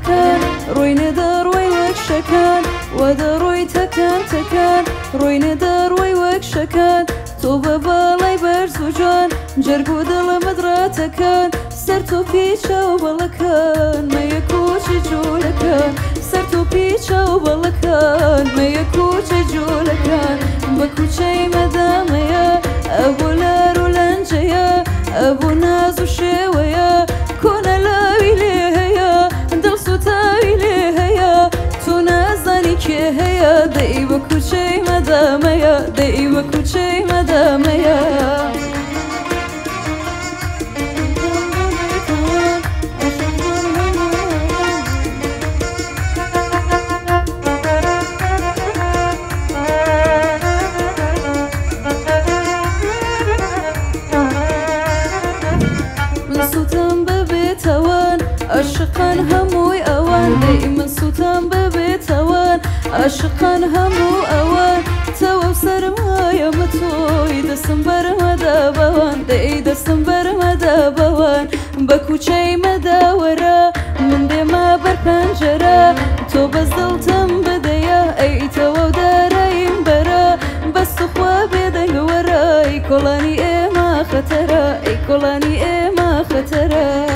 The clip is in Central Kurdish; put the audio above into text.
تكان روي ندار ويوك شكان ودروي تكان تكان روي ندار ويوك شكان تو ببالاي برز وجان جرقو دل مدراتكان سرتو بيشا وبلكان ما يكوش جولكان سرتو بيشا وبلكان ما يكوش جولكان بكوشي مداميا أبو لارو لانجيا أبو ناز وشويا كونا لاوي ليهيا دل سوتاوي ليهيا تو نازاني كيهيا دي بكوشي مداميا دي بكوشي مداميا عشقان هموي اوان دائما صوتان ببيت اوان عشقان همو اوان تو سرمايا متوي دسمبر مدا بوان داي دسمبر مدا بوان بكوچي مدا ورا من دي ما بر پنجره تو بزلتم بديا اي تو دارين برا بس خوا بدي ورا اي كولاني اي ما خطره اي كولاني اي ما خطره